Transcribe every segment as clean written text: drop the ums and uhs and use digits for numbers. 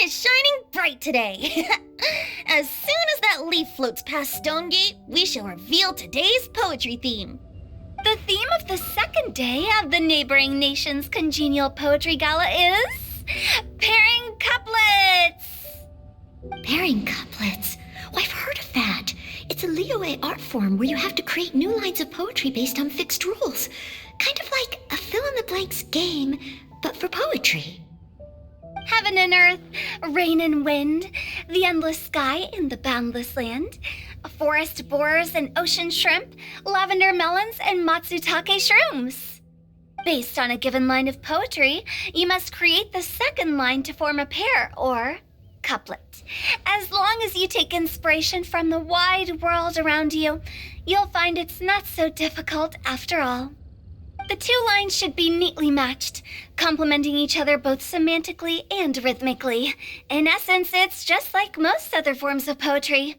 is shining bright today. As soon as that leaf floats past Stonegate, we shall reveal today's poetry theme. The theme of the second day of the neighboring nation's congenial poetry gala is pairing couplets. Pairing couplets? Oh, I've heard of that. It's a Liyue art form where you have to create new lines of poetry based on fixed rules. Kind of like a fill-in-the-blanks game, but for poetry. Heaven and earth, rain and wind, the endless sky and the boundless land, forest borers and ocean shrimp, lavender melons and matsutake shrooms. Based on a given line of poetry, you must create the second line to form a pair, or couplet. As long as you take inspiration from the wide world around you, you'll find it's not so difficult after all. The two lines should be neatly matched, complementing each other both semantically and rhythmically. In essence, it's just like most other forms of poetry.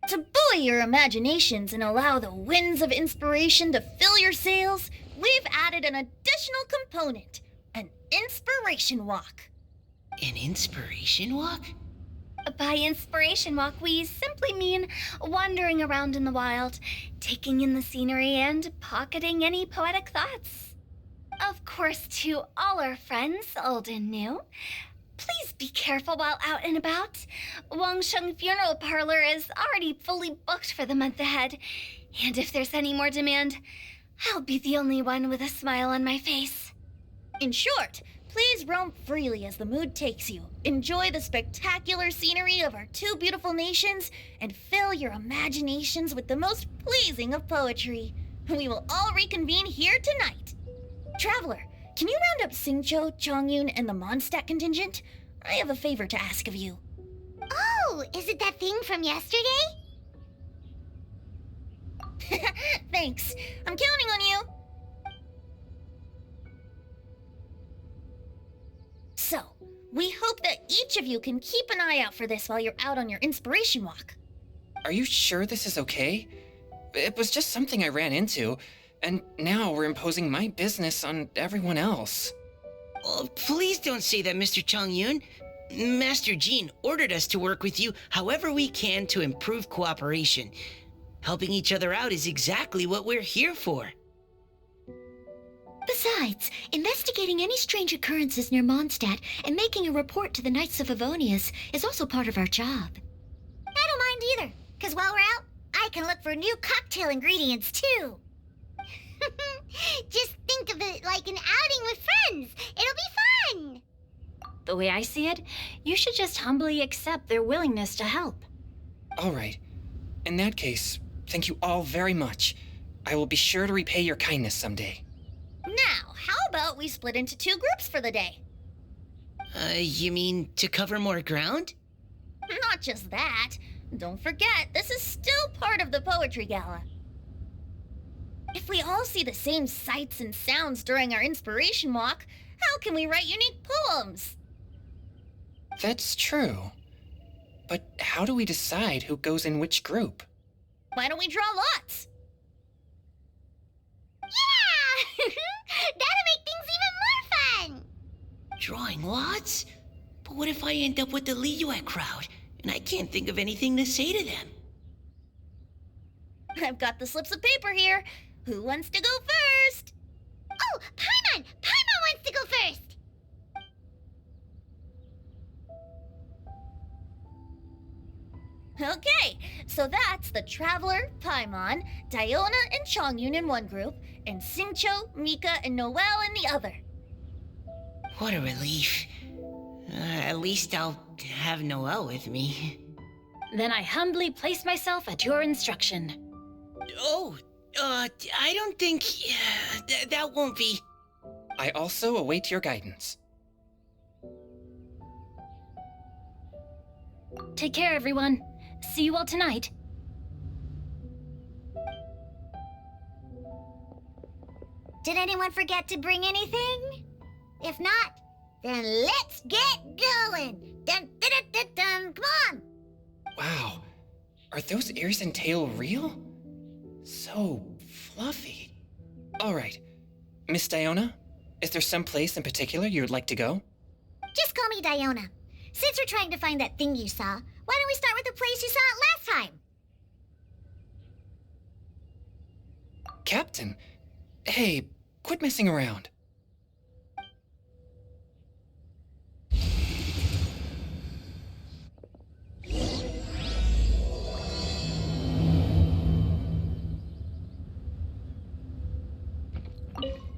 To buoy your imaginations and allow the winds of inspiration to fill your sails, we've added an additional component, an inspiration walk. An inspiration walk? By inspiration walk, we simply mean wandering around in the wild, taking in the scenery and pocketing any poetic thoughts. Of course, to all our friends, old and new, please be careful while out and about. Wangsheng Funeral Parlor is already fully booked for the month ahead, and if there's any more demand, I'll be the only one with a smile on my face. In short, please roam freely as the mood takes you. Enjoy the spectacular scenery of our two beautiful nations and fill your imaginations with the most pleasing of poetry. We will all reconvene here tonight. Traveler, can you round up Xingqiu, Chongyun, and the Mondstadt contingent? I have a favor to ask of you. Oh, is it that thing from yesterday? Thanks. I'm counting on you. So, we hope that each of you can keep an eye out for this while you're out on your inspiration walk. Are you sure this is okay? It was just something I ran into, and now we're imposing my business on everyone else. Oh, please don't say that, Mr. Chongyun. Master Jean ordered us to work with you however we can to improve cooperation. Helping each other out is exactly what we're here for. Besides, investigating any strange occurrences near Mondstadt and making a report to the Knights of Avonius is also part of our job. I don't mind either, because while we're out, I can look for new cocktail ingredients too. Just think of it like an outing with friends. It'll be fun. The way I see it, you should just humbly accept their willingness to help. All right. In that case, thank you all very much. I will be sure to repay your kindness someday. Now, how about we split into two groups for the day? You mean to cover more ground? Not just that. Don't forget, this is still part of the Poetry Gala. If we all see the same sights and sounds during our inspiration walk, how can we write unique poems? That's true. But how do we decide who goes in which group? Why don't we draw lots? Yeah! That'll make things even more fun. Drawing lots? But what if I end up with the Liyue crowd, and I can't think of anything to say to them? I've got the slips of paper here. Who wants to go first? Oh, Paimon! Paimon wants to go first. Okay, so that's the Traveler, Paimon, Diona, and Chongyun in one group, and Xingqiu, Mika, and Noelle in the other. What a relief. At least I'll have Noelle with me. Then I humbly place myself at your instruction. Oh, I don't think... that won't be... I also await your guidance. Take care, everyone. See you all tonight. Did anyone forget to bring anything? If not, then let's get going. Dun, dun, dun, dun, dun. Come on. Wow. Are those ears and tail real? So fluffy. All right. Miss Diona, is there some place in particular you would like to go? Just call me Diona. since we're trying to find that thing you saw, why don't we start with the place you saw it last time? Captain, hey, quit messing around.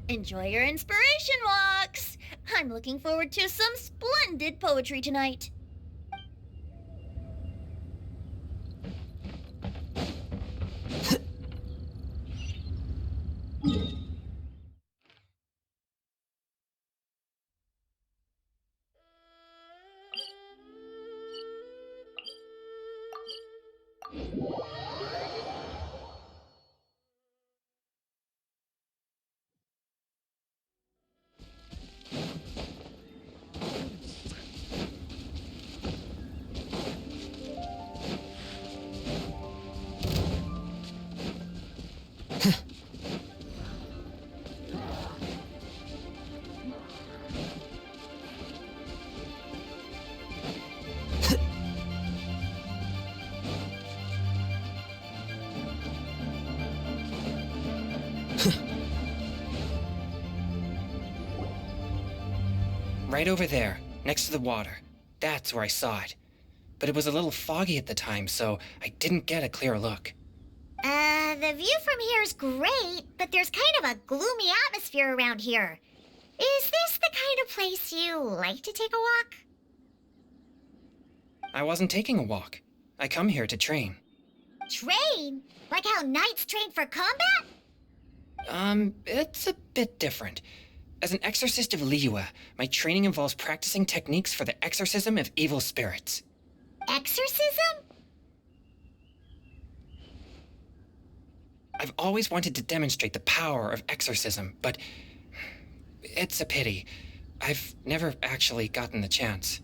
Enjoy your inspiration walks! I'm looking forward to some splendid poetry tonight. Right over there, next to the water. That's where I saw it. But it was a little foggy at the time, so I didn't get a clear look. The view from here is great, but there's kind of a gloomy atmosphere around here. Is this the kind of place you like to take a walk? I wasn't taking a walk. I come here to train. Train? Like how knights train for combat? It's a bit different. As an exorcist of Liyue, my training involves practicing techniques for the exorcism of evil spirits. Exorcism? I've always wanted to demonstrate the power of exorcism, but it's a pity. I've never actually gotten the chance.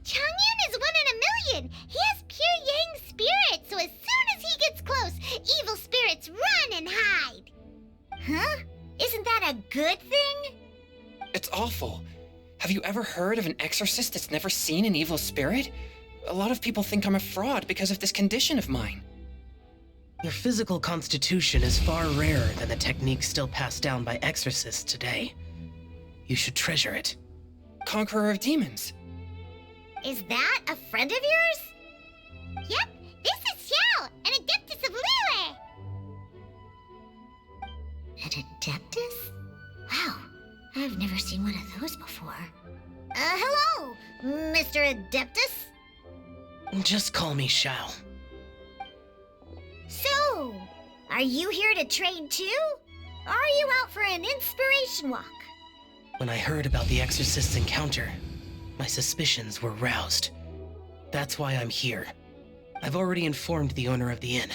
Changyun is 1 in a million. He has pure yang spirit, so as soon as he gets close, evil spirits run and hide. Huh? Isn't that a good thing? It's awful. Have you ever heard of an exorcist that's never seen an evil spirit? A lot of people think I'm a fraud because of this condition of mine. Your physical constitution is far rarer than the techniques still passed down by exorcists today. You should treasure it. Conqueror of demons. Is that a friend of yours? Yep, this is Xiao, an adeptus of Liyue. An adeptus? Wow, I've never seen one of those before. Hello, Mr. Adeptus? Just call me Shao. So, are you here to train too? Or are you out for an inspiration walk? When I heard about the exorcist's encounter, my suspicions were roused. That's why I'm here. I've already informed the owner of the inn.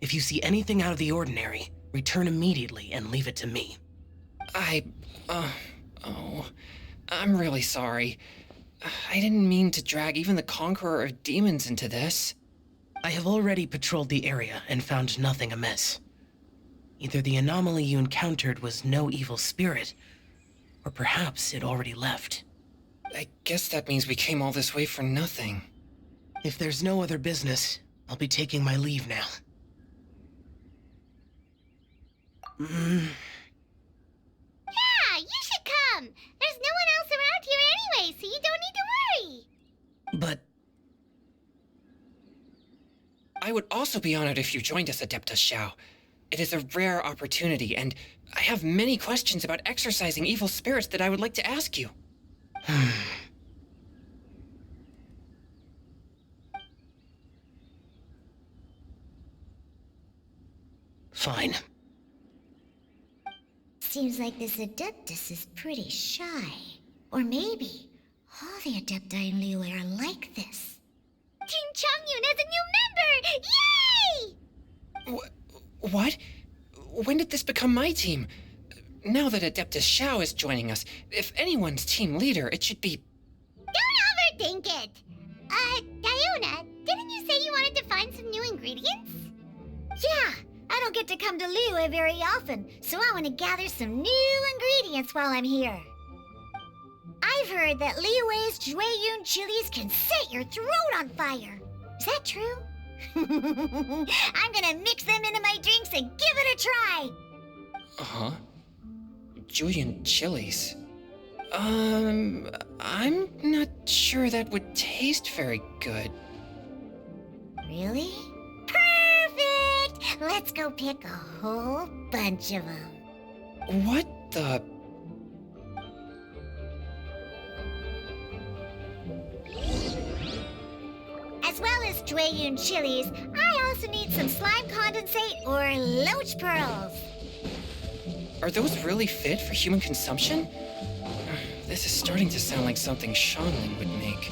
If you see anything out of the ordinary, return immediately and leave it to me. I'm really sorry. I didn't mean to drag even the Conqueror of Demons into this. I have already patrolled the area and found nothing amiss. Either the anomaly you encountered was no evil spirit, or perhaps it already left. I guess that means we came all this way for nothing. If there's no other business, I'll be taking my leave now. Yeah, you should come. There's no one else around here anyway, so you don't need to worry. But I would also be honored if you joined us, Adeptus Xiao. It is a rare opportunity, and I have many questions about exorcising evil spirits that I would like to ask you. fine. Seems like this Adeptus is pretty shy. Or maybe all the Adepti in Liyue are like this. Team Changyun has a new member! Yay! What? When did this become my team? Now that Adeptus Xiao is joining us, if anyone's team leader, it should be... Don't overthink it! Diona, didn't you say you wanted to find some new ingredients? Yeah, I don't get to come to Liyue very often, so I want to gather some new ingredients while I'm here. I've I've heard that Liyue's Jueyun chilies can set your throat on fire. Is that true? I'm gonna mix them into my drinks and give it a try. Uh-huh. Julian chilies. I'm not sure that would taste very good. Really? Perfect! Let's go pick a whole bunch of them. What the... As well as Jueyun chilies, I also need some slime condensate or loach pearls. Are those really fit for human consumption? This is starting to sound like something Shanling would make.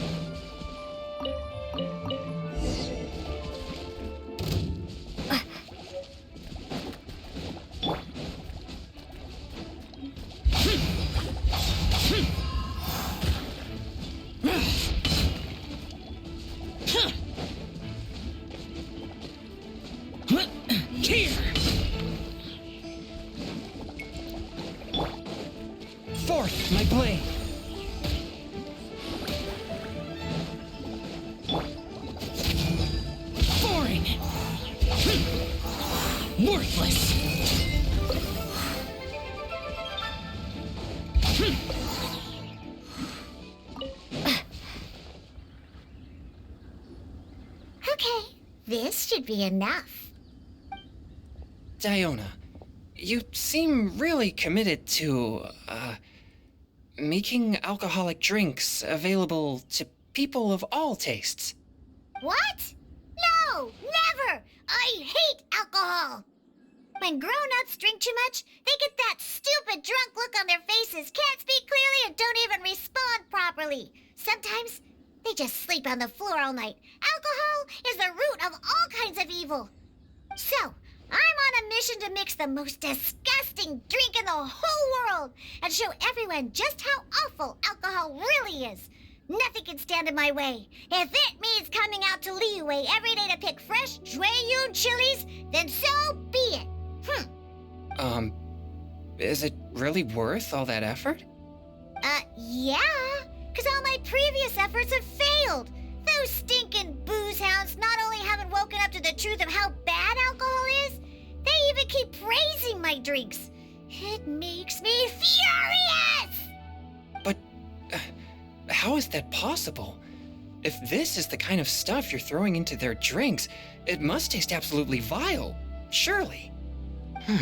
Forth, my blade! Boring! Worthless! Okay, this should be enough. Diona, you seem really committed to, making alcoholic drinks available to people of all tastes. What? No, never! I hate alcohol! When grown-ups drink too much, they get that stupid drunk look on their faces, can't speak clearly, and don't even respond properly. Sometimes they just sleep on the floor all night. Alcohol is the root of all kinds of evil. So, I'm on a mission to mix the most disgusting drink in the whole world and show everyone just how awful alcohol really is. Nothing can stand in my way. If it means coming out to Liyue every day to pick fresh Jueyun chilies, then so be it. Is it really worth all that effort? Yeah, because all my previous efforts have failed. Those stinking booze hounds not only haven't woken up to the truth of how bad alcohol is, they even keep praising my drinks. It makes me furious! But how is that possible? If this is the kind of stuff you're throwing into their drinks, it must taste absolutely vile, surely. Are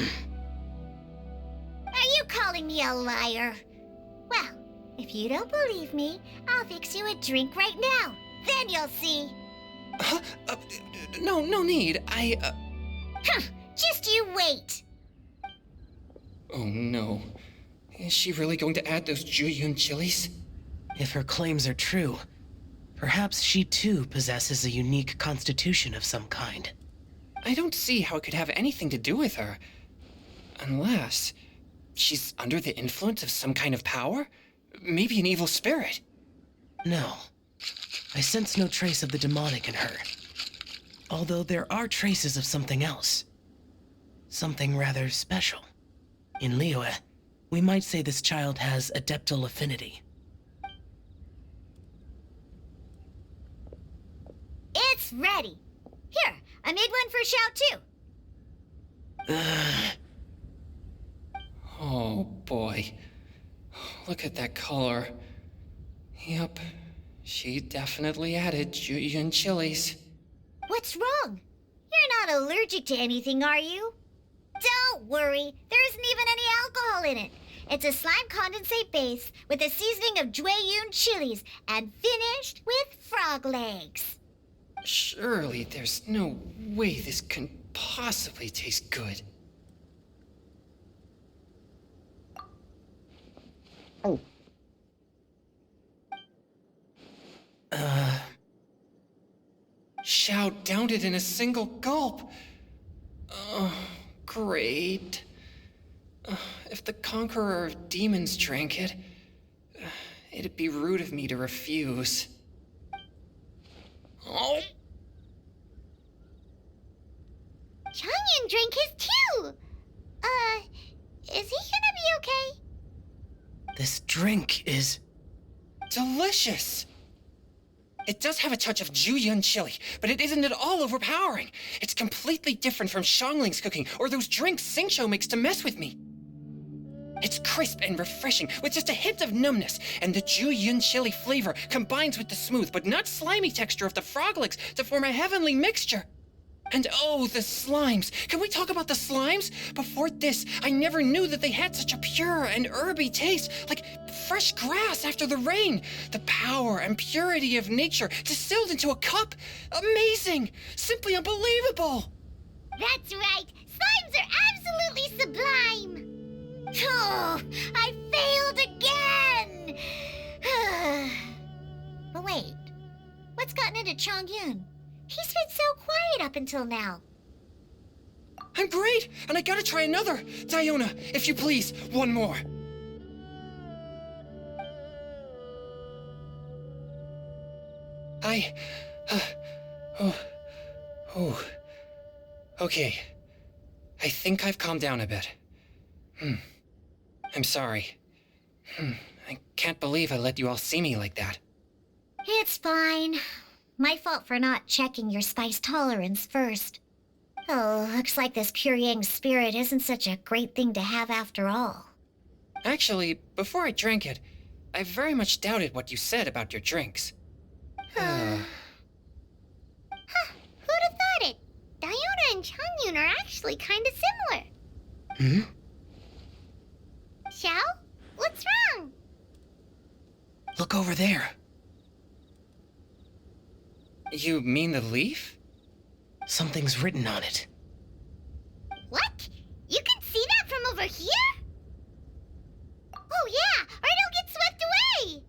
you calling me a liar? Well, if you don't believe me, I'll fix you a drink right now. Then you'll see. No need. Just you wait. Oh no. Is she really going to add those Jueyun chilies? If her claims are true, perhaps she too possesses a unique constitution of some kind. I don't see how it could have anything to do with her. Unless she's under the influence of some kind of power? Maybe an evil spirit. No. I sense no trace of the demonic in her. Although there are traces of something else. Something rather special. In Liyue, we might say this child has adeptal affinity. It's ready. Here, I made one for Xiao too. Oh boy. Look at that color. Yep. She definitely added Jueyun chilies. What's wrong? You're not allergic to anything, are you? Don't worry, there isn't even any alcohol in it. It's a slime condensate base with a seasoning of Jueyun chilies and finished with frog legs. Surely there's no way this can possibly taste good. Xiao downed it in a single gulp. Oh, great. If the Conqueror of Demons drank it, it'd be rude of me to refuse. Oh. Changyan drank his too. Is he gonna be okay? This drink is delicious. It does have a touch of Jueyun chili, but it isn't at all overpowering. It's completely different from Xiangling's cooking or those drinks Xingqiu makes to mess with me. It's crisp and refreshing with just a hint of numbness, and the Jueyun chili flavor combines with the smooth but not slimy texture of the froglics to form a heavenly mixture. And oh, the slimes. Can we talk about the slimes? Before this, I never knew that they had such a pure and herby taste, like fresh grass after the rain. The power and purity of nature distilled into a cup. Amazing! Simply unbelievable! That's right. Slimes are absolutely sublime. Oh, I failed again. But wait, what's gotten into Chongyun? He's been so quiet up until now. I'm great, and I gotta try another. Diona, if you please, one more. Okay. I think I've calmed down a bit. I'm sorry. I can't believe I let you all see me like that. It's fine. My fault for not checking your spice tolerance first. Oh, looks like this pure yang spirit isn't such a great thing to have after all. Actually, before I drank it, I very much doubted what you said about your drinks. Who'd have thought it? Diona and Chongyun are actually kind of similar. Xiao? What's wrong? Look over there. You mean the leaf? Something's written on it. What? You can see that from over here? Oh yeah, or it'll get swept away!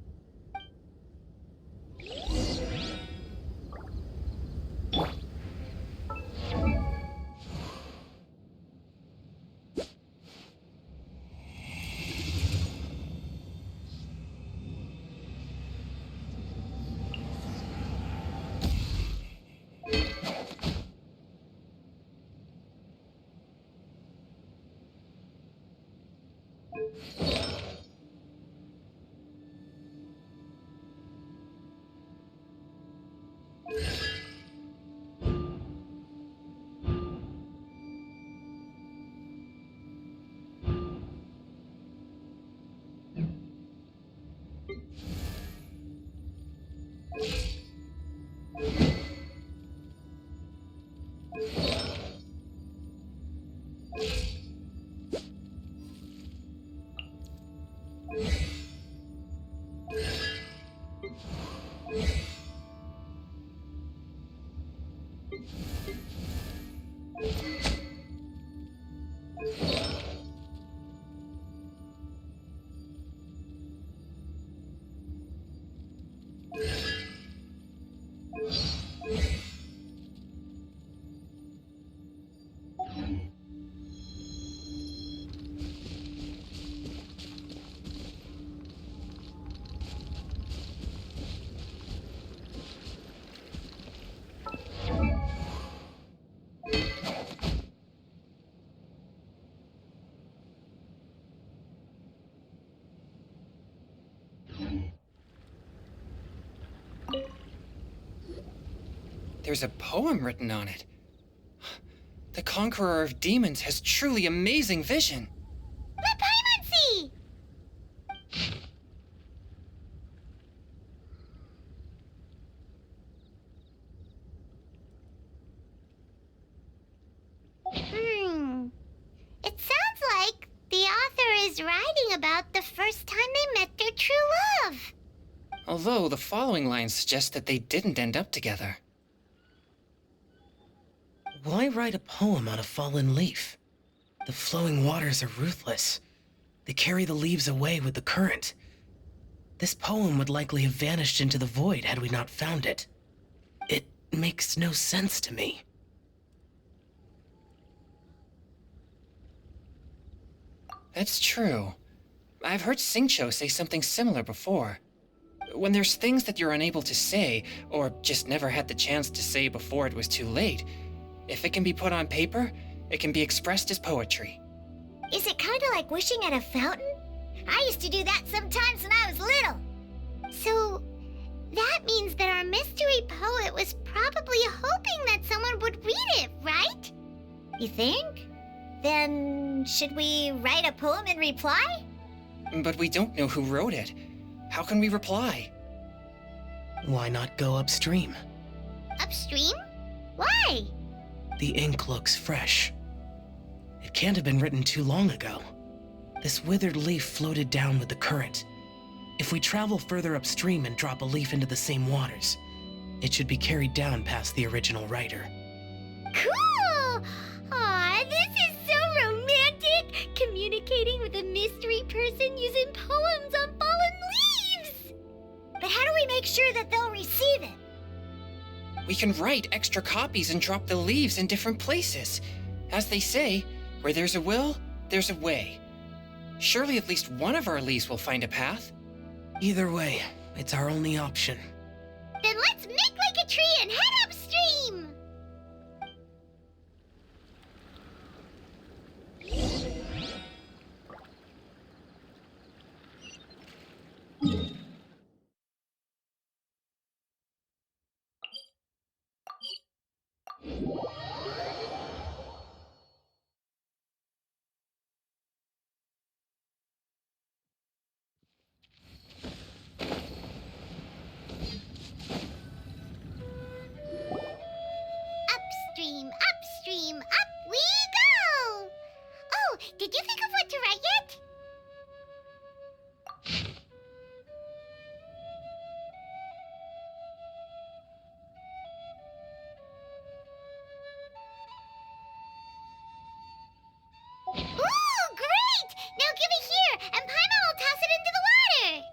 There's a poem written on it. The Conqueror of Demons has truly amazing vision. Let Paimon see! It sounds like the author is writing about the first time they met their true love. Although the following lines suggest that they didn't end up together. Why write a poem on a fallen leaf? The flowing waters are ruthless. They carry the leaves away with the current. This poem would likely have vanished into the void had we not found it. It makes no sense to me. That's true. I've heard Xingqiu say something similar before. When there's things that you're unable to say, or just never had the chance to say before it was too late, if it can be put on paper, it can be expressed as poetry. Is it kind of like wishing at a fountain? I used to do that sometimes when I was little. So think? Then should we write a poem in reply? But we don't know who wrote it. How can we reply? Why not go upstream? Upstream? Why? The ink looks fresh. It can't have been written too long ago. This withered leaf floated down with the current. If we travel further upstream and drop a leaf into the same waters, it should be carried down past the original writer. Cool! Aw, this is so romantic! Communicating with a mystery person using poems on fallen leaves! But how do we make sure that they'll receive it? We can write extra copies and drop the leaves in different places. As they say, where there's a will, there's a way. Surely at least one of our leaves will find a path. Either way, it's our only option. Then let's make like a tree and head upstream! Upstream, upstream, up we go! Oh, did you think of what to write yet? Ooh, great! Now give it here, and Paimon will toss it into the water!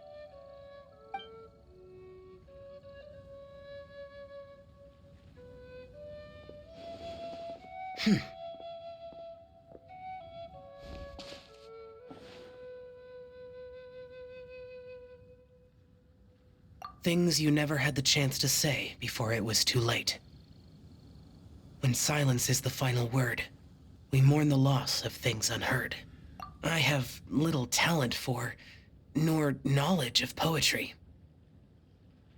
Things you never had the chance to say before it was too late. When silence is the final word, we mourn the loss of things unheard. I have little talent for, nor knowledge of poetry.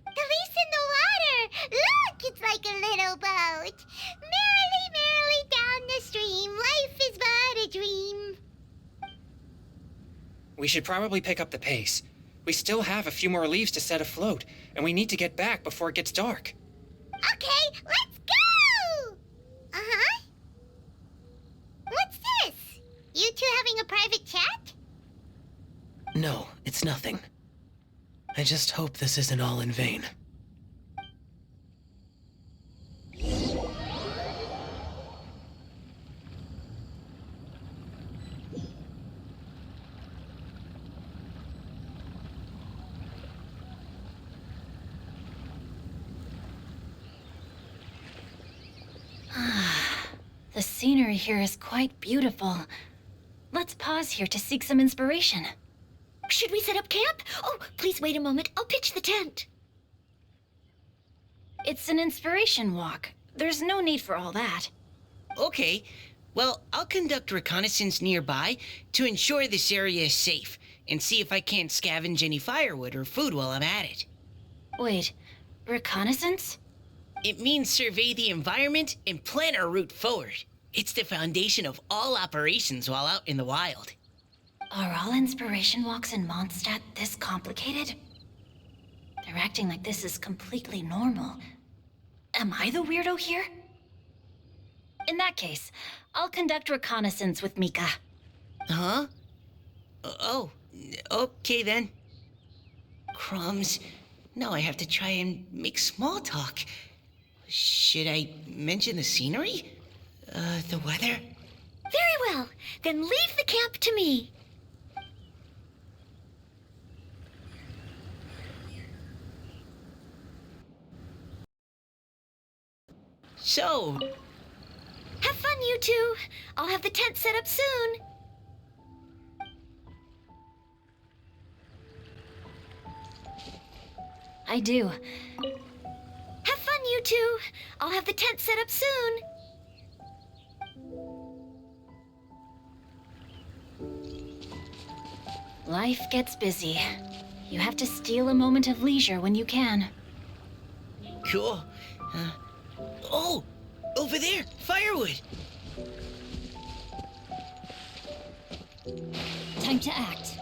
The leaf's in the water! Look, it's like a little boat! Merrily, merrily down the stream, life is but a dream. We should probably pick up the pace. We still have a few more leaves to set afloat, and we need to get back before it gets dark. Okay, let's go! Uh-huh. What's this? You two having a private chat? No, it's nothing. I just hope this isn't all in vain. The scenery here is quite beautiful. Let's pause here to seek some inspiration. Should we set up camp? Oh, please wait a moment. I'll pitch the tent. It's an inspiration walk. There's no need for all that. Okay, well, I'll conduct reconnaissance nearby to ensure this area is safe and see if I can't scavenge any firewood or food while I'm at it. Wait, reconnaissance? It means survey the environment and plan our route forward. It's the foundation of all operations while out in the wild. Are all inspiration walks in Mondstadt this complicated? They're acting like this is completely normal. Am I the weirdo here? In that case, I'll conduct reconnaissance with Mika. Huh? Oh, okay then. Crumbs. Now I have to try and make small talk. Should I mention the scenery? The weather? Very well. Then leave the camp to me. So, Have fun, you two. I'll have the tent set up soon. I do. Have fun, you two. I'll have the tent set up soon. Life gets busy. You have to steal a moment of leisure when you can. cool. Oh, over there, firewood. Time to act.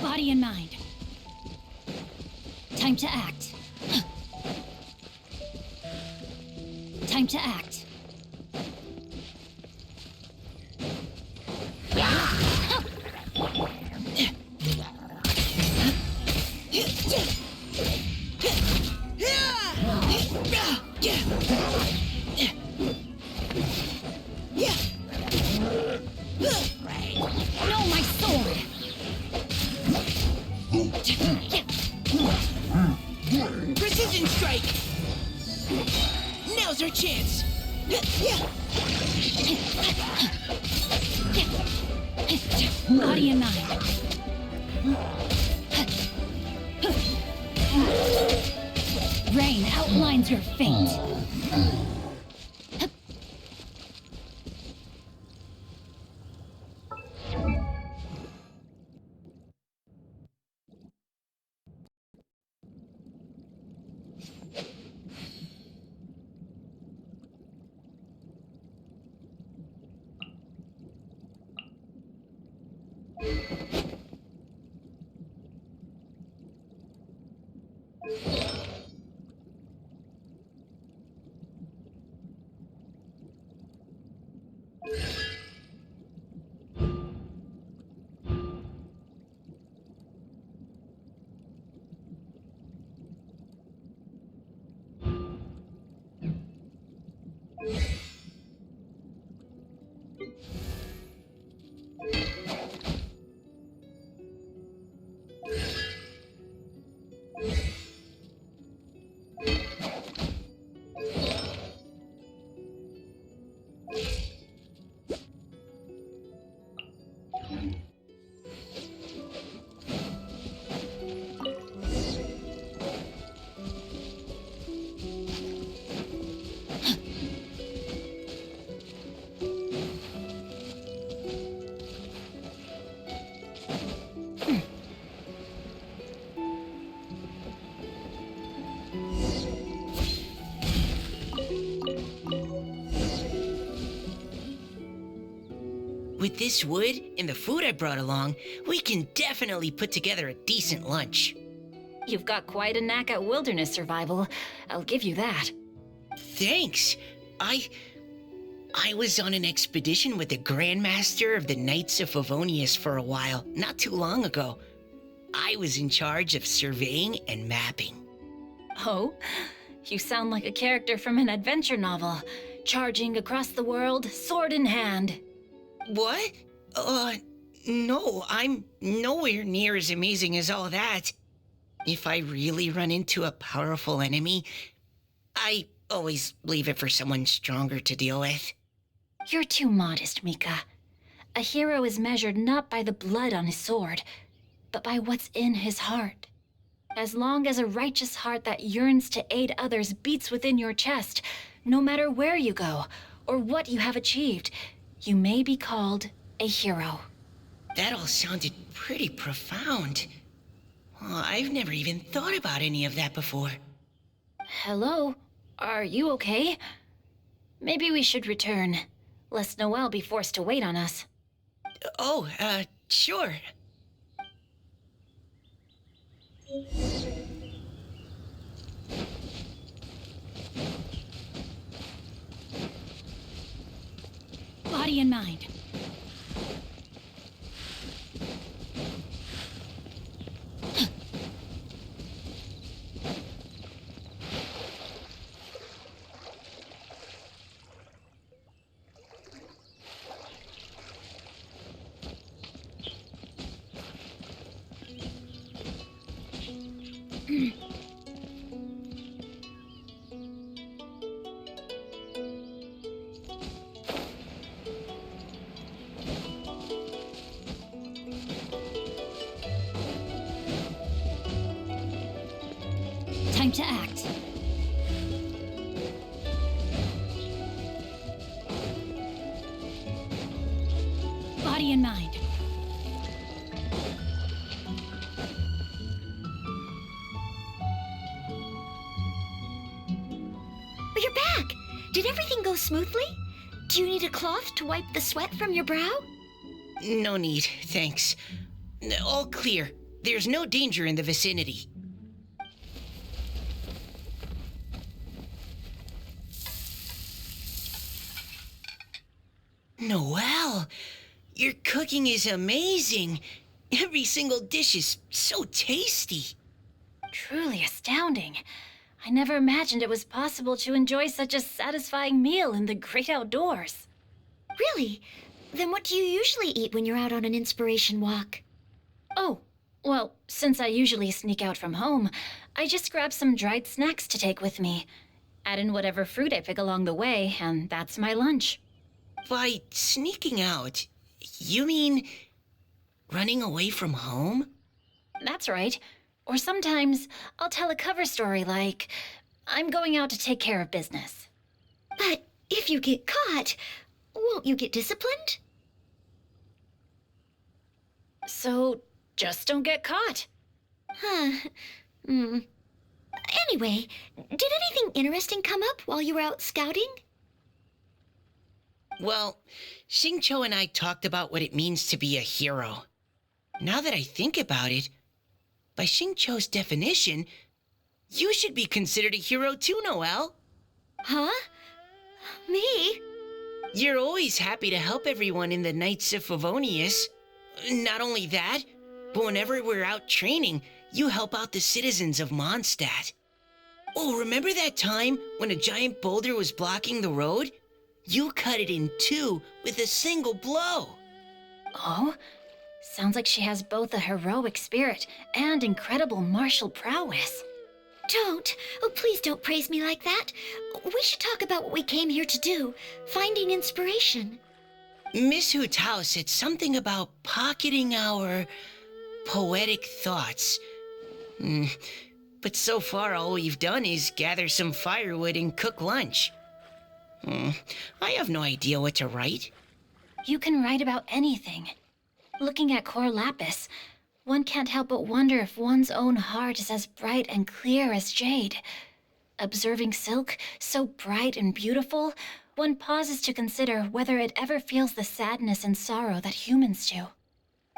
Body and mind. Time to act. Time to act. No, my sword! Precision strike! Now's our chance! Body and mind. Rain outlines your fate. With this wood and the food I brought along, we can definitely put together a decent lunch. You've got quite a knack at wilderness survival. I'll give you that. Thanks. I was on an expedition with the Grandmaster of the Knights of Favonius for a while, not too long ago. I was in charge of surveying and mapping. Oh? You sound like a character from an adventure novel, charging across the world, sword in hand. What? No, I'm nowhere near as amazing as all that. If I really run into a powerful enemy, I always leave it for someone stronger to deal with. You're too modest, Mika. A hero is measured not by the blood on his sword, but by what's in his heart. As long as a righteous heart that yearns to aid others beats within your chest, no matter where you go or what you have achieved, you may be called a hero. That all sounded pretty profound. Well, I've never even thought about any of that before. Hello? Are you okay? Maybe we should return, lest Noelle be forced to wait on us. Oh, sure. Body and mind. Time to act. Body and mind. You're back! Did everything go smoothly? Do you need a cloth to wipe the sweat from your brow? No need, thanks. All clear. There's no danger in the vicinity. Noelle, your cooking is amazing. Every single dish is so tasty. Truly astounding. I never imagined it was possible to enjoy such a satisfying meal in the great outdoors. Really? Then what do you usually eat when you're out on an inspiration walk? Oh, well, since I usually sneak out from home, I just grab some dried snacks to take with me. Add in whatever fruit I pick along the way, and that's my lunch. By sneaking out, you mean running away from home? That's right. Or sometimes I'll tell a cover story like, I'm going out to take care of business. But if you get caught, won't you get disciplined? So just don't get caught. Huh. Anyway, did anything interesting come up while you were out scouting? Well, Xingqiu and I talked about what it means to be a hero. Now that I think about it, by Xingqiu's definition, you should be considered a hero too, Noelle. Huh? Me? You're always happy to help everyone in the Knights of Favonius. Not only that, but whenever we're out training, you help out the citizens of Mondstadt. Oh, remember that time when a giant boulder was blocking the road? You cut it in two with a single blow. Oh? Sounds like she has both a heroic spirit and incredible martial prowess. Don't. Oh, please don't praise me like that. We should talk about what we came here to do, finding inspiration. Miss Hu Tao said something about pocketing our poetic thoughts. But so far all we've done is gather some firewood and cook lunch. I have no idea what to write. You can write about anything. Looking at Cor Lapis, one can't help but wonder if one's own heart is as bright and clear as jade. Observing silk, so bright and beautiful, one pauses to consider whether it ever feels the sadness and sorrow that humans do.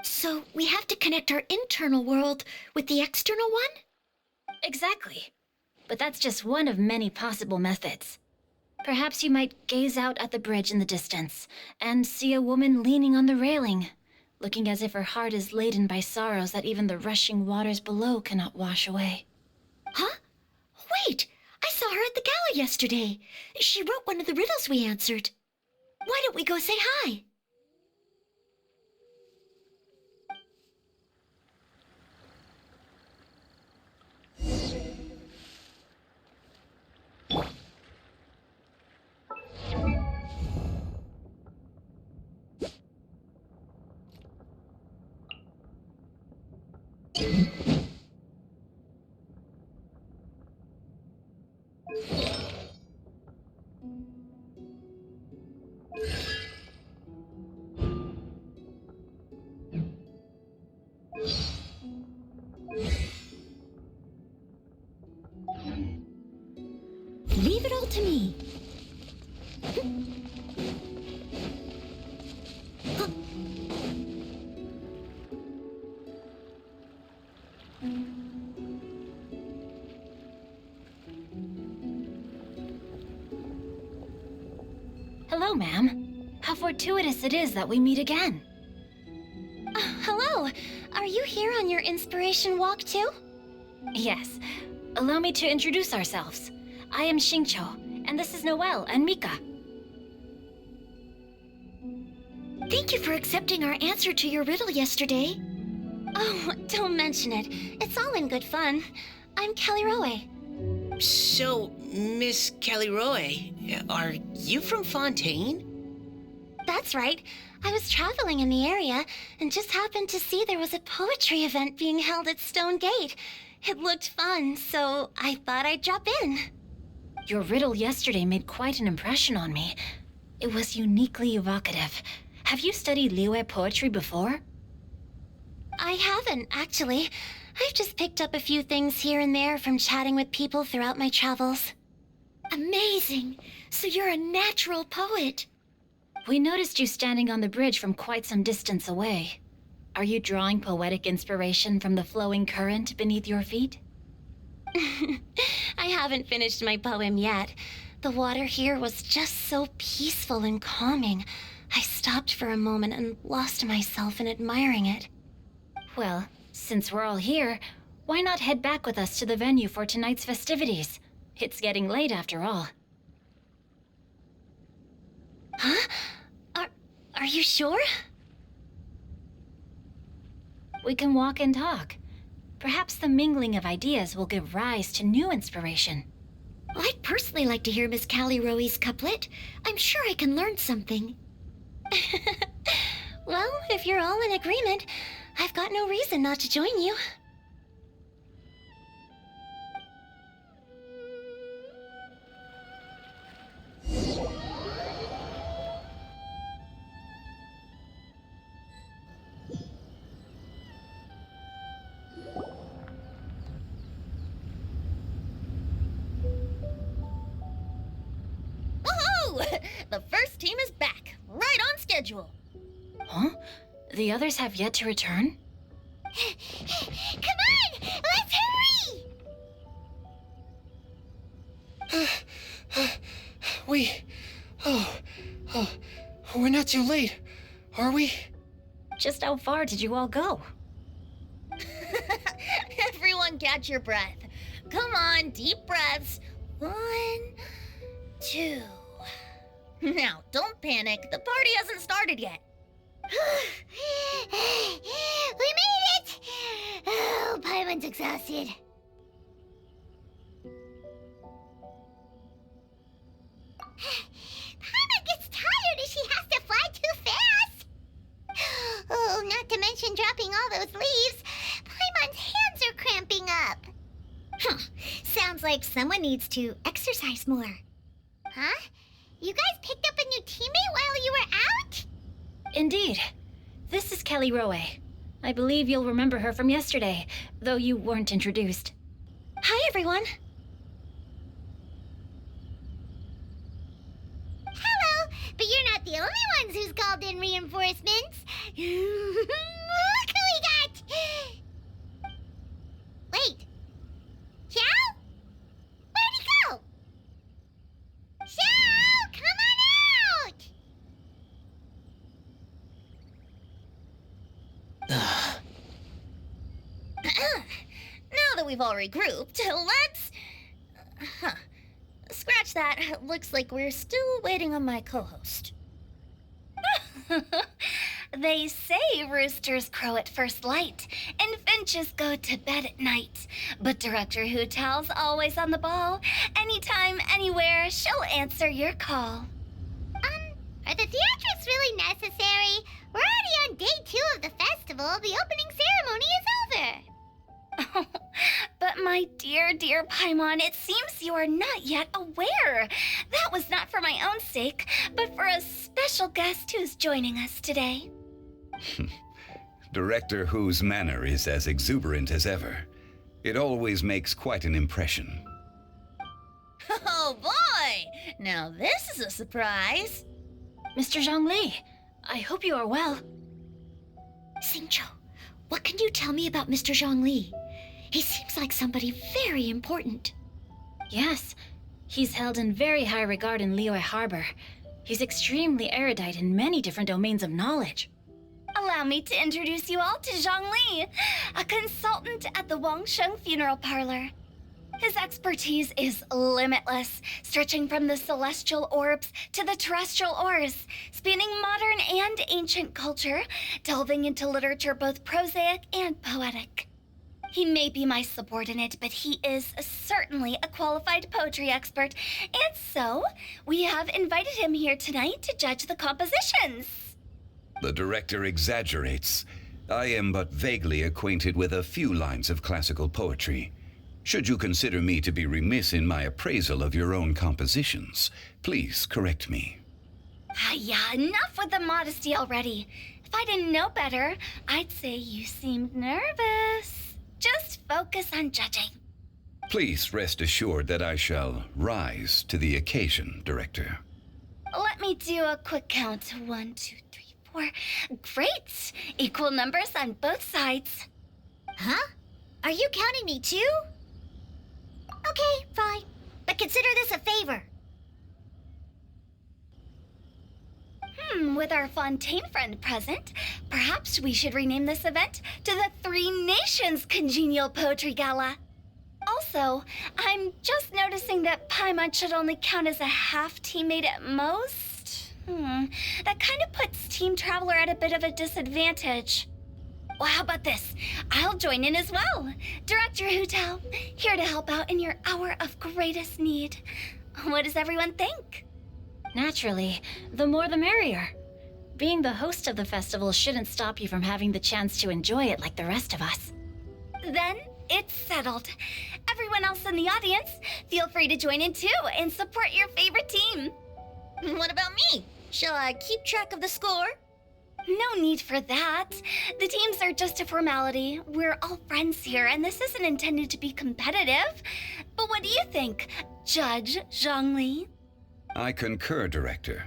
So we have to connect our internal world with the external one? Exactly. But that's just one of many possible methods. Perhaps you might gaze out at the bridge in the distance and see a woman leaning on the railing, looking as if her heart is laden by sorrows that even the rushing waters below cannot wash away. Huh? Wait! I saw her at the gala yesterday. She wrote one of the riddles we answered. Why don't we go say hi? Leave it all to me. Hello, ma'am. How fortuitous it is that we meet again. Hello. Are you here on your inspiration walk too? Yes. Allow me to introduce ourselves. I am Xingqiu, and this is Noelle and Mika. Thank you for accepting our answer to your riddle yesterday. Oh, don't mention it. It's all in good fun. I'm Kelly Roe. So, Miss Caliroe, are you from Fontaine? That's right. I was traveling in the area and just happened to see there was a poetry event being held at Stone Gate. It looked fun, so I thought I'd drop in. Your riddle yesterday made quite an impression on me. It was uniquely evocative. Have you studied Liyue poetry before? I haven't, actually. I've just picked up a few things here and there from chatting with people throughout my travels. Amazing. So you're a natural poet. We noticed you standing on the bridge from quite some distance away. Are you drawing poetic inspiration from the flowing current beneath your feet? I haven't finished my poem yet. The water here was just so peaceful and calming. I stopped for a moment and lost myself in admiring it. Well, since we're all here, why not head back with us to the venue for tonight's festivities? It's getting late after all. Huh? Are you sure? We can walk and talk. Perhaps the mingling of ideas will give rise to new inspiration. I'd personally like to hear Miss Callie Rowe's couplet. I'm sure I can learn something. Well, if you're all in agreement, I've got no reason not to join you. Woohoo! The first team is back, right on schedule. Huh? The others have yet to return? Come on! Let's hurry! We're not too late, are we? Just how far did you all go? Everyone catch your breath. Come on, deep breaths. 1, 2. Now, don't panic. The party hasn't started yet. We made it! Oh, Paimon's exhausted. Paimon gets tired if she has to fly too fast. Oh, not to mention dropping all those leaves. Paimon's hands are cramping up. Sounds like someone needs to exercise more. Huh? You guys picked up a new teammate while you were out? Indeed. This is Callie Rowe. I believe you'll remember her from yesterday, though you weren't introduced. Hi, everyone. Hello, but you're not the only ones who's called in reinforcements. Look who we got! Wait. Xiao? Where'd he go? Xiao, come on out! Now that we've all regrouped, let's... Scratch that. Looks like we're still waiting on my co-host. They say roosters crow at first light, and finches go to bed at night. But Director Hu Tao's always on the ball. Anytime, anywhere, she'll answer your call. Are the theatrics really necessary? We're already on day 2 of the festival. The opening ceremony is over. But my dear, dear Paimon, it seems you are not yet aware. That was not for my own sake, but for a special guest who's joining us today. Director Who's manner is as exuberant as ever. It always makes quite an impression. Oh boy! Now this is a surprise. Mr. Zhongli, I hope you are well. Xingqiu, what can you tell me about Mr. Zhongli? He seems like somebody very important. Yes, he's held in very high regard in Liyue Harbor. He's extremely erudite in many different domains of knowledge. Allow me to introduce you all to Zhongli, a consultant at the Wangsheng Funeral Parlor. His expertise is limitless, stretching from the celestial orbs to the terrestrial ores, spanning modern and ancient culture, delving into literature both prosaic and poetic. He may be my subordinate, but he is certainly a qualified poetry expert, and so we have invited him here tonight to judge the compositions. The director exaggerates. I am but vaguely acquainted with a few lines of classical poetry. Should you consider me to be remiss in my appraisal of your own compositions, please correct me. Yeah, enough with the modesty already. If I didn't know better, I'd say you seemed nervous. Just focus on judging. Please rest assured that I shall rise to the occasion, Director. Let me do a quick count. 1, 2, 3, 4. Great! Equal numbers on both sides. Huh? Are you counting me too? Okay, fine. But consider this a favor. With our Fontaine friend present, perhaps we should rename this event to the Three Nations Congenial Poetry Gala. Also, I'm just noticing that Paimon should only count as a half teammate at most. That kind of puts Team Traveler at a bit of a disadvantage. Well, how about this? I'll join in as well. Director Hutao, here to help out in your hour of greatest need. What does everyone think? Naturally, the more the merrier. Being the host of the festival shouldn't stop you from having the chance to enjoy it like the rest of us. Then it's settled. Everyone else in the audience, feel free to join in too and support your favorite team. What about me? Shall I keep track of the score? No need for that. The teams are just a formality. We're all friends here, and this isn't intended to be competitive. But what do you think, Judge Zhongli? I concur, Director.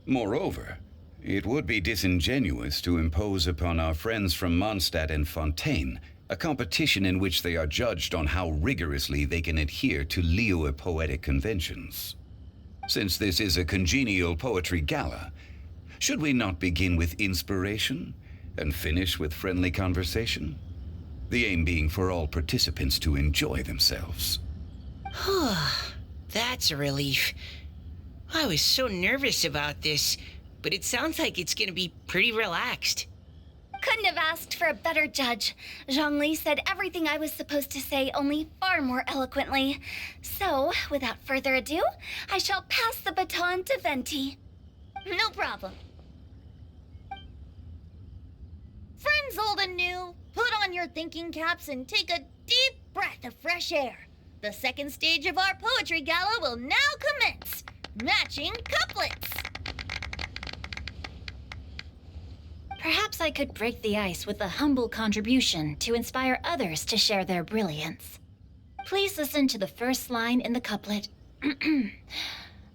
Moreover, it would be disingenuous to impose upon our friends from Mondstadt and Fontaine a competition in which they are judged on how rigorously they can adhere to Liyue poetic conventions. Since this is a congenial poetry gala, should we not begin with inspiration and finish with friendly conversation? The aim being for all participants to enjoy themselves. That's a relief. I was so nervous about this, but it sounds like it's gonna be pretty relaxed. Couldn't have asked for a better judge. Zhongli said everything I was supposed to say, only far more eloquently. So, without further ado, I shall pass the baton to Venti. No problem. Friends old and new, put on your thinking caps and take a deep breath of fresh air. The second stage of our poetry gala will now commence. Matching couplets. Perhaps I could break the ice with a humble contribution to inspire others to share their brilliance. Please listen to the first line in the couplet.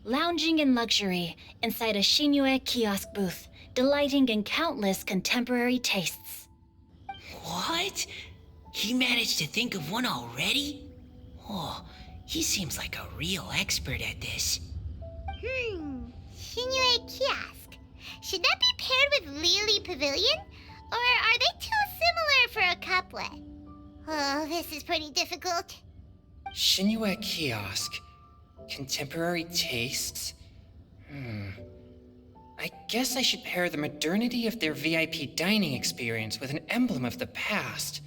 Lounging in luxury inside a Shinue kiosk booth, delighting in countless contemporary tastes. What? He managed to think of one already? Oh, he seems like a real expert at this. Shinue Kiosk. Should that be paired with Lily Pavilion? Or are they too similar for a couplet? Oh, this is pretty difficult. Shinue Kiosk. Contemporary tastes? I guess I should pair the modernity of their VIP dining experience with an emblem of the past.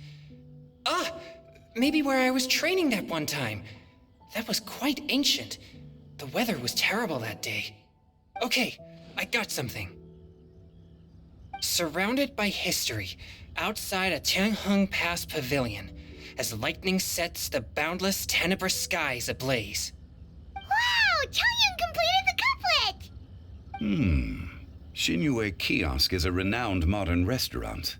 Maybe where I was training that one time. That was quite ancient. The weather was terrible that day. Okay, I got something. Surrounded by history, outside a Tianheng Pass pavilion, as lightning sets the boundless tenebrous skies ablaze. Wow! Changyun completed the couplet! Shinue Kiosk is a renowned modern restaurant,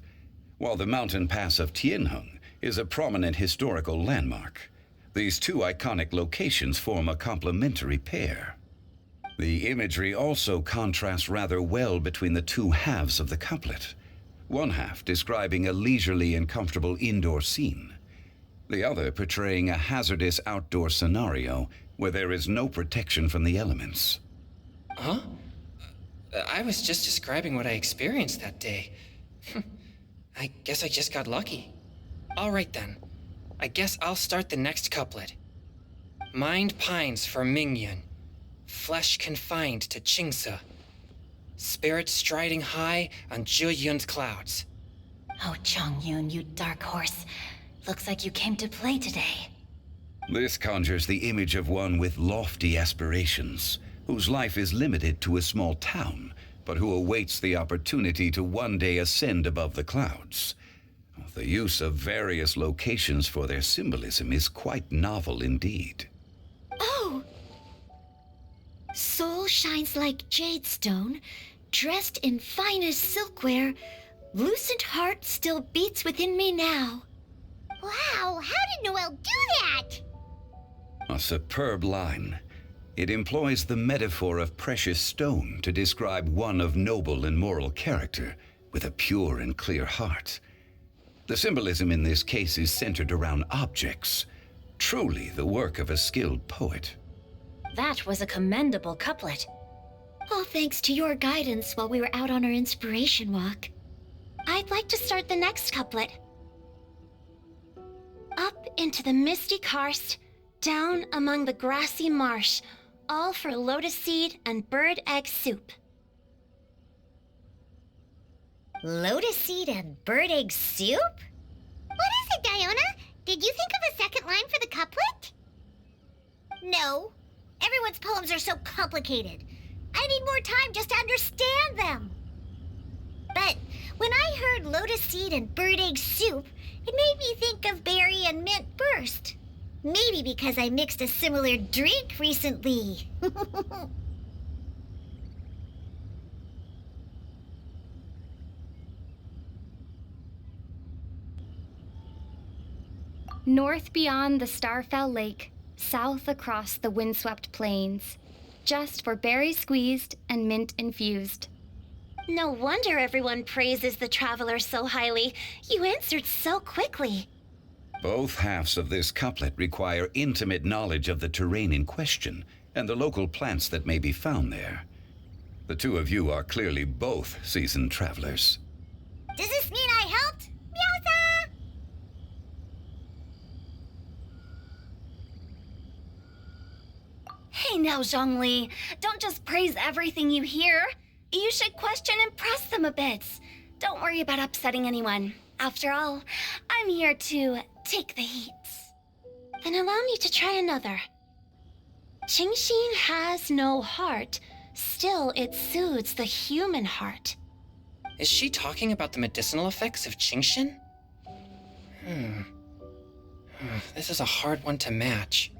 while the mountain pass of Tianheng is a prominent historical landmark. These two iconic locations form a complementary pair. The imagery also contrasts rather well between the two halves of the couplet. One half describing a leisurely and comfortable indoor scene, the other portraying a hazardous outdoor scenario where there is no protection from the elements. Huh? I was just describing what I experienced that day. I guess I just got lucky. All right then. I guess I'll start the next couplet. Mind pines for Mingyun, flesh confined to Qingse, spirit striding high on Zheyun's clouds. Oh, Chongyun, you dark horse. Looks like you came to play today. This conjures the image of one with lofty aspirations, whose life is limited to a small town, but who awaits the opportunity to one day ascend above the clouds. The use of various locations for their symbolism is quite novel indeed. Oh! Soul shines like jade stone, dressed in finest silkware. Lucent heart still beats within me now. Wow, how did Noelle do that? A superb line. It employs the metaphor of precious stone to describe one of noble and moral character, with a pure and clear heart. The symbolism in this case is centered around objects, truly the work of a skilled poet. That was a commendable couplet. All thanks to your guidance while we were out on our inspiration walk. I'd like to start the next couplet. Up into the misty karst, down among the grassy marsh, all for lotus seed and bird egg soup. Lotus seed and bird egg soup? What is it, Diona? Did you think of a second line for the couplet? No. Everyone's poems are so complicated. I need more time just to understand them. But when I heard lotus seed and bird egg soup, it made me think of berry and mint burst. Maybe because I mixed a similar drink recently. North beyond the Starfell Lake, south across the windswept plains, just for berry squeezed and mint infused. No wonder everyone praises the traveler so highly. You answered so quickly. Both halves of this couplet require intimate knowledge of the terrain in question and the local plants that may be found there. The two of you are clearly both seasoned travelers. Does this mean I helped? Meowza! Hey now, Zhongli, don't just praise everything you hear. You should question and press them a bit. Don't worry about upsetting anyone. After all, I'm here to take the heat. Then allow me to try another. Qingxin has no heart. Still, it soothes the human heart. Is she talking about the medicinal effects of Qingxin? This is a hard one to match.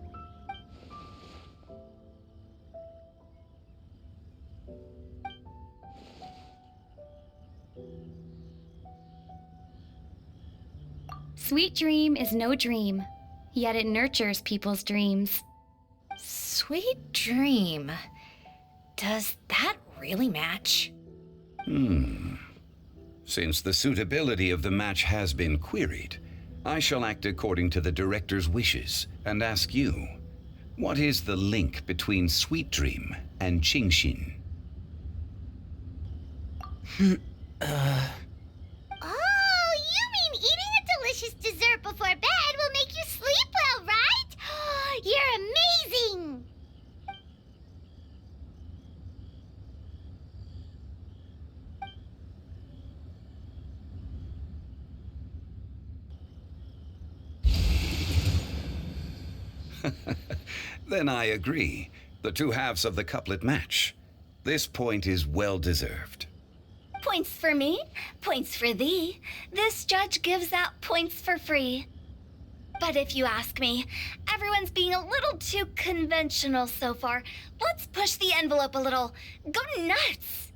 Sweet dream is no dream, yet it nurtures people's dreams. Sweet dream. Does that really match? Since the suitability of the match has been queried, I shall act according to the director's wishes and ask you, what is the link between Sweet Dream and Qingxin? Oh, you mean eating a delicious dessert before bed will make you sleep well, right? You're amazing! Then I agree. The two halves of the couplet match. This point is well deserved. Points for me, points for thee. This judge gives out points for free. But if you ask me, everyone's being a little too conventional so far. Let's push the envelope a little. Go nuts!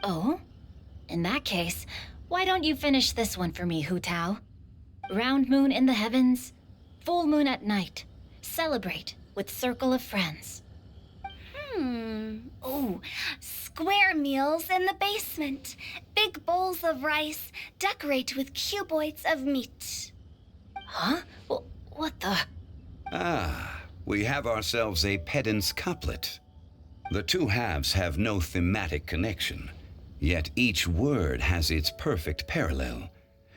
Oh? In that case, why don't you finish this one for me, Hu Tao? Round moon in the heavens, full moon at night. Celebrate with circle of friends. Oh, square meals in the basement. Big bowls of rice, decorate with cuboids of meat. Huh? What the? We have ourselves a pedant's couplet. The two halves have no thematic connection, yet each word has its perfect parallel,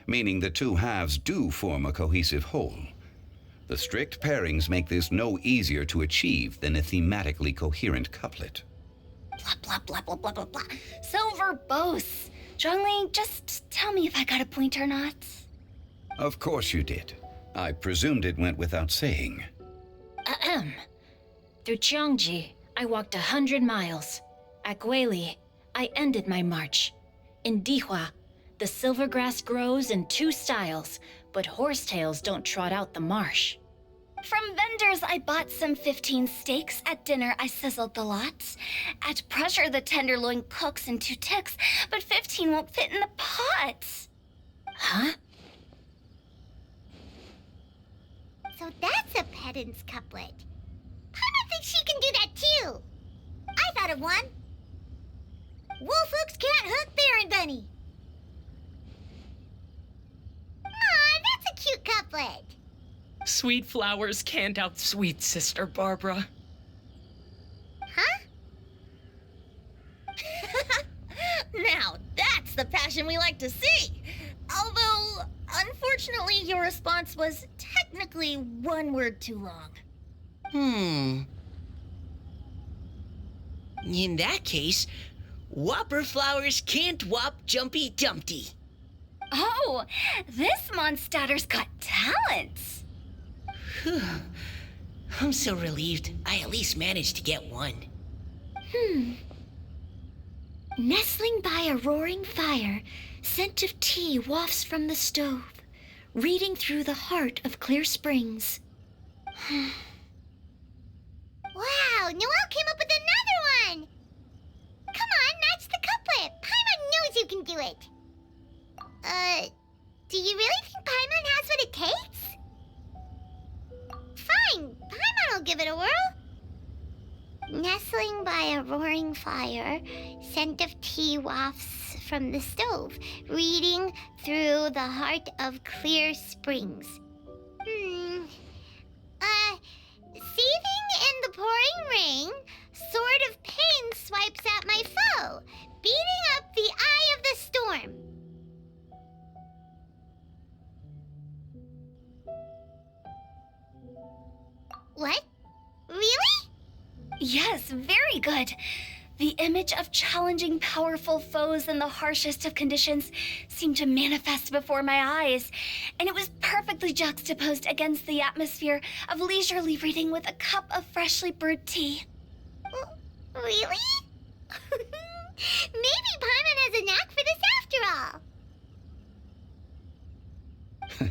meaning the two halves do form a cohesive whole. The strict pairings make this no easier to achieve than a thematically coherent couplet. Blah, blah, blah, blah, blah, blah, blah. So verbose. Zhongli, just tell me if I got a point or not. Of course you did. I presumed it went without saying. Ahem. Through Cheongji, I walked 100 miles. At Guili, I ended my march. In Dihua, the silver grass grows in two styles, but horsetails don't trot out the marsh. From vendors, I bought some 15 steaks. At dinner, I sizzled the lots. At pressure, the tenderloin cooks in 2 ticks, but 15 won't fit in the pot. Huh? So that's a pedant's couplet. I don't think she can do that too. thought of one. Wolf hooks can't hook Baron Bunny. Aw, that's a cute couplet. Sweet flowers can't outsweet Sister Barbara. Huh? Now, that's the passion we like to see. Although, unfortunately, your response was technically one word too long. In that case, whopper flowers can't whop Jumpy Dumpty. Oh, this monster's got talents. I'm so relieved I at least managed to get one. Nestling by a roaring fire, scent of tea wafts from the stove, reading through the heart of Clear Springs. Wow, Noelle came up with another one! Come on, match the couplet. Paimon knows you can do it. Do you really think Paimon has what it takes? Fine, Paimon will give it a whirl. Nestling by a roaring fire, scent of tea wafts from the stove, reading through the heart of Clear Springs. Seething in the pouring rain, sword of pain swipes at my foe, beating up the eye of the storm. What? Really? Yes, very good. The image of challenging powerful foes in the harshest of conditions seemed to manifest before my eyes, and it was perfectly juxtaposed against the atmosphere of leisurely reading with a cup of freshly brewed tea. Really? Maybe Paimon has a knack for this after all.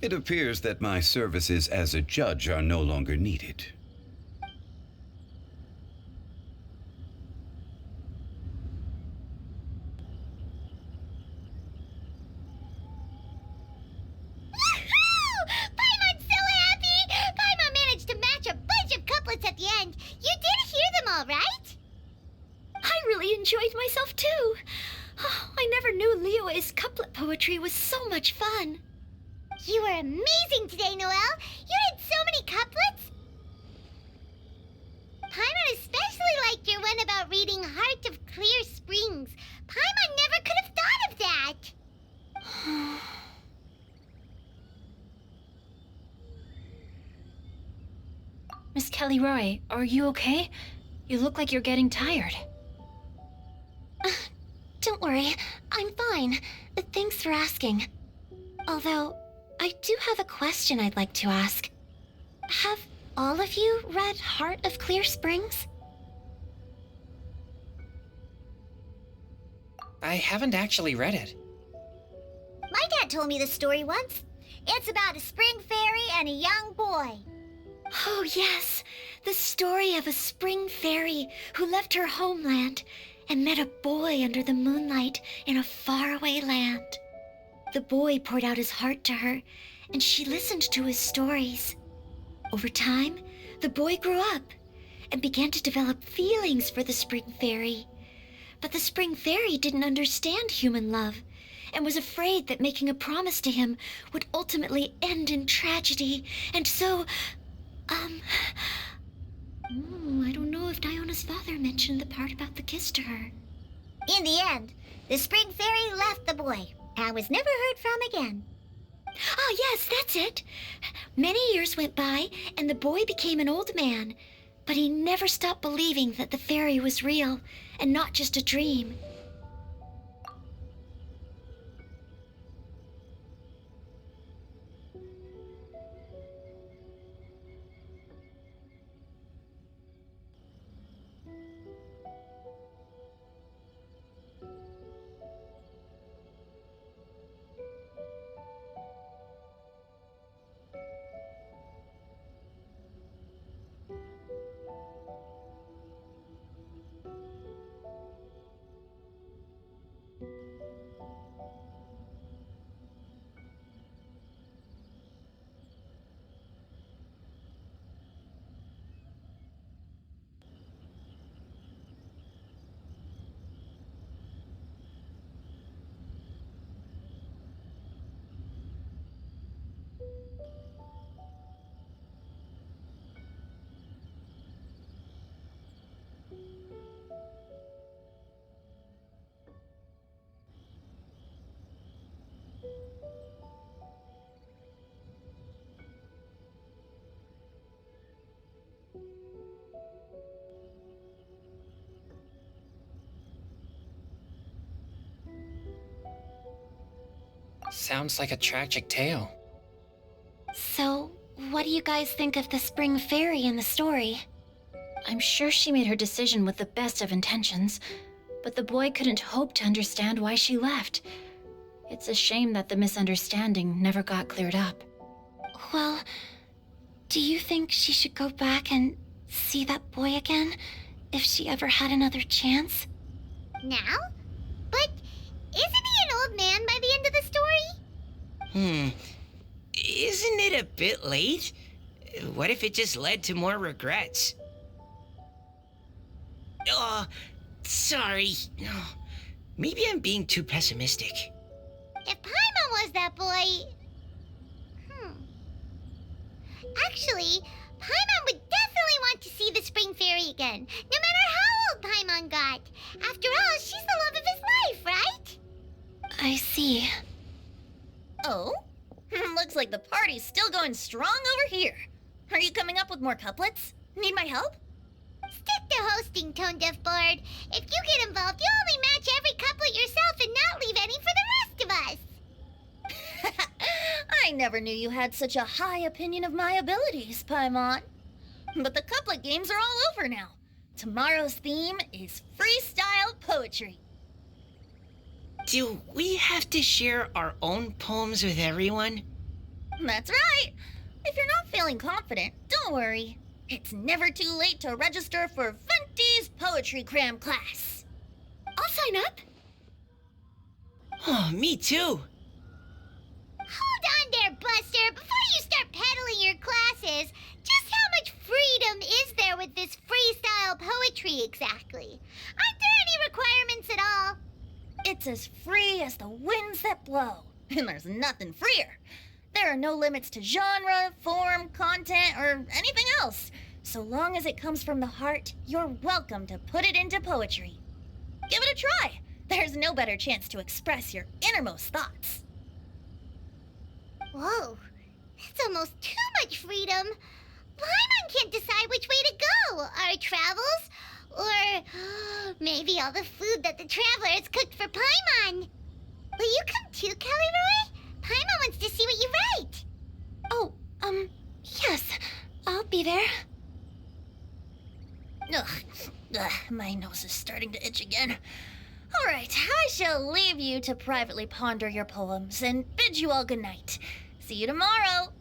It appears that my services as a judge are no longer needed. Paimon's so happy! Paimon managed to match a bunch of couplets at the end. You did hear them all, right? I really enjoyed myself too. Oh, I never knew Liyue's couplet poetry was so much fun. You were amazing today, Noelle. You did so many couplets. Paimon especially liked your one about reading Heart of Clear Springs. Paimon never could have thought of that. Miss Kelly Roy, are you okay? You look like you're getting tired. Don't worry, I'm fine. Thanks for asking. Although, I do have a question I'd like to ask. Have all of you read Heart of Clear Springs? I haven't actually read it. My dad told me this story once. It's about a spring fairy and a young boy. Oh, yes. The story of a spring fairy who left her homeland and met a boy under the moonlight in a faraway land. The boy poured out his heart to her, and she listened to his stories. Over time, the boy grew up and began to develop feelings for the spring fairy. But the spring fairy didn't understand human love and was afraid that making a promise to him would ultimately end in tragedy. And so, I don't know if Diona's father mentioned the part about the kiss to her. In the end, the spring fairy left the boy and was never heard from again. Ah, yes, that's it. Many years went by, and the boy became an old man, but he never stopped believing that the fairy was real and not just a dream. Sounds like a tragic tale. So, what do you guys think of the spring fairy in the story? I'm sure she made her decision with the best of intentions, but the boy couldn't hope to understand why she left. It's a shame that the misunderstanding never got cleared up. Well, do you think she should go back and see that boy again if she ever had another chance? Now? But isn't he an old man by the end of the story? Isn't it a bit late? What if it just led to more regrets? Oh, sorry. Maybe I'm being too pessimistic. If Paimon was that boy... Actually, Paimon would definitely want to see the spring fairy again, no matter how old Paimon got. After all, she's the love of his life, right? I see. Oh? Looks like the party's still going strong over here. Are you coming up with more couplets? Need my help? Stick to hosting, Tone Deaf Bard. If you get involved, you'll only match every couplet yourself and not leave any for the rest of us. I never knew you had such a high opinion of my abilities, Paimon. But the couplet games are all over now. Tomorrow's theme is freestyle poetry. Do we have to share our own poems with everyone? That's right. If you're not feeling confident, don't worry. It's never too late to register for Venti's Poetry Cram class. I'll sign up. Oh, me too. Hold on there, Buster. Before you start peddling your classes, just how much freedom is there with this freestyle poetry exactly? Aren't there any requirements at all? It's as free as the winds that blow, and there's nothing freer. There are no limits to genre, form, content, or anything else. So long as it comes from the heart, you're welcome to put it into poetry. Give it a try. There's no better chance to express your innermost thoughts. Whoa, that's almost too much freedom. Paimon can't decide which way to go. Our travels, or maybe all the food that the travelers cooked for Paimon. Will you come too, Kelly Roy? Paimon wants to see what you write. Oh, yes. I'll be there. Ugh, my nose is starting to itch again. All right, I shall leave you to privately ponder your poems and bid you all good night. See you tomorrow.